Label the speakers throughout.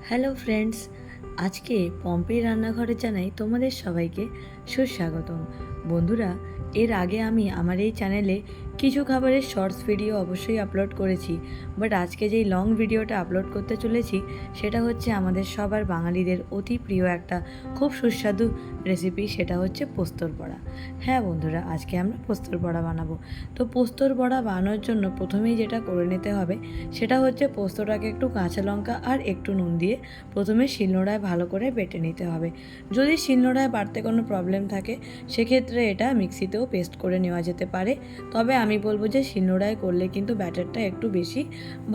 Speaker 1: Hello friends, আজকে পম্পের রান্নাঘরে জানাই তোমাদের সবাইকে সুস্বাগতম। বন্ধুরা, এর আগে আমি আমার এই চ্যানেলে কিছু খাবারের শর্টস ভিডিও অবশ্যই আপলোড করেছি, বাট আজকে যেই লং ভিডিওটা আপলোড করতে চলেছি সেটা হচ্ছে আমাদের সবার বাঙালিদের অতি প্রিয় একটা খুব সুস্বাদু রেসিপি, সেটা হচ্ছে পোস্তর বড়া। হ্যাঁ বন্ধুরা, আজকে আমরা পোস্তর বড়া বানাবো। তো পোস্তর বড়া বানানোর জন্য প্রথমেই যেটা করে নিতে হবে সেটা হচ্ছে পোস্তটাকে একটু কাঁচা লঙ্কা আর একটু নুন দিয়ে প্রথমে শিলনোড়ায় ভালো করে বেটে নিতে হবে। যদি শিলনোড়ায় বাটতে কোনো প্রবলেম থাকে সেক্ষেত্রে এটা মিক্সিতেও পেস্ট করে নেওয়া যেতে পারে, তবে আমি বলবো যে শিলনোড়ায় করলে কিন্তু ব্যাটারটা একটু বেশি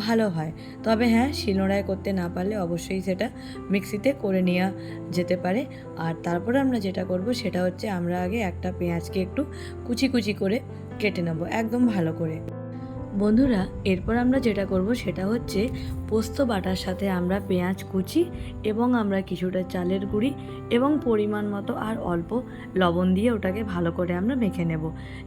Speaker 1: ভালো হয়। তবে হ্যাঁ, শিলনোড়ায় করতে না পারলে অবশ্যই সেটা মিক্সিতে করে নেওয়া যেতে পারে। আর তারপরে আমরা যেটা করব সেটা হচ্ছে আমরা আগে একটা পেঁয়াজকে একটু কুচি কুচি করে কেটে নেব একদম ভালো করে। বন্ধুরা, এরপর আমরা যেটা করব সেটা হচ্ছে পোস্ত বাটার সাথে আমরা পেঁয়াজ কুচি এবং আমরা কিছুটা চালের গুঁড়ি এবং পরিমাণ মতো আর অল্প লবণ দিয়ে ওটাকে ভালো করে আমরা মেখে নেব।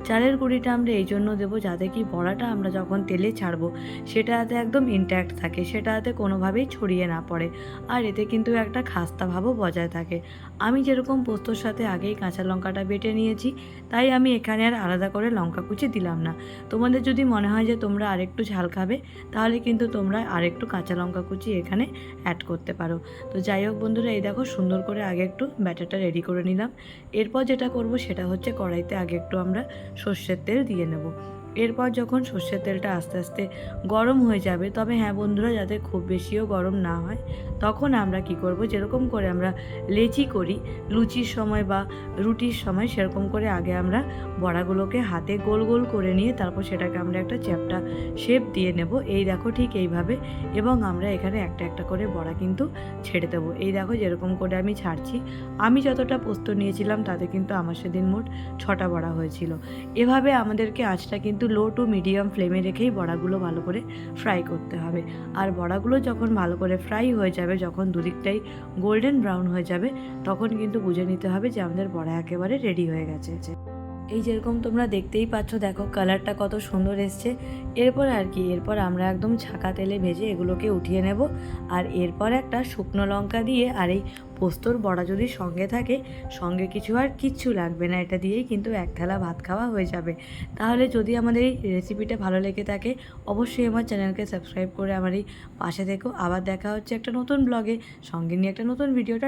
Speaker 1: চালের গুঁড়িটা আমরা এই জন্য দেবো যাতে কি বড়াটা আমরা যখন তেলে ছাড়বো সেটা যাতে একদম ইনট্যাক্ট থাকে, সেটা যাতে কোনোভাবেই ছড়িয়ে না পড়ে, আর এতে কিন্তু একটা খাস্তা ভাবও বজায় থাকে। আমি যেরকম পোস্তর সাথে আগেই কাঁচা লঙ্কাটা বেটে নিয়েছি, তাই আমি এখানে আর আলাদা করে লঙ্কা কুচি দিলাম না। তোমাদের যদি মনে হয় যে তোমরা আরেকটু ঝাল খাবে তাহলে কিন্তু তোমরা আরেকটু কাঁচা লঙ্কা কুচি এখানে অ্যাড করতে পারো। তো যাই হোক বন্ধুরা, এই দেখো সুন্দর করে আগে একটু ব্যাটারটা রেডি করে নিলাম। এরপর যেটা করব সেটা হচ্ছে কড়াইতে আগে একটু আমরা সর্ষের তেল দিয়ে নেব। এরপর যখন সর্ষের তেলটা আস্তে আস্তে গরম হয়ে যাবে, তবে হ্যাঁ বন্ধুরা, যাতে খুব বেশিও গরম না হয়, তখন আমরা কি করব, যেরকম করে আমরা লেচি করি লুচির সময় বা রুটির সময়, সেরকম করে আগে আমরা বড়াগুলোকে হাতে গোল গোল করে নিয়ে তারপর সেটাকে আমরা একটা চ্যাপ্টা শেপ দিয়ে নেব। এই দেখো ঠিক এইভাবে, এবং আমরা এখানে একটা একটা করে বড়া কিন্তু ছেড়ে দেবো। এই দেখো যেরকম করে আমি ছাড়ছি। আমি যতটা পোস্ত নিয়েছিলাম তাতে কিন্তু আমার সেদিন মোট 6টা বড়া হয়েছিল। এভাবে আমাদেরকে আঁচটা কিন্তু লো টু মিডিয়াম ফ্লেমে রেখেই বড়াগুলো ভালো করে ফ্রাই করতে হবে। আর বড়াগুলো যখন ভালো করে ফ্রাই হয়ে যাবে, যখন দুদিকটাই গোল্ডেন ব্রাউন হয়ে যাবে, তখন কিন্তু বুঝে নিতে হবে যে আমাদের বড়া একেবারে রেডি হয়ে গেছে। এই যেরকম তোমরা দেখতেই পাচ্ছ, দেখো কালারটা কত সুন্দর এসছে। এরপর আমরা একদম ছাকা তেলে ভেজে এগুলোকে উঠিয়ে নেব। আর এরপর একটা শুকনো লঙ্কা দিয়ে, আর এই পোস্তর বড়া যদি সঙ্গে থাকে, সঙ্গে কিছু আর কিচ্ছু লাগবে না, এটা দিয়েই কিন্তু এক থালা ভাত খাওয়া হয়ে যাবে। তাহলে যদি আমাদের এই রেসিপিটা ভালো লেগে থাকে অবশ্যই আমার চ্যানেলকে সাবস্ক্রাইব করে আমার এই পাশে থেকো। আবার দেখা হচ্ছে একটা নতুন ব্লগে, সঙ্গে নিয়ে একটা নতুন ভিডিওটা।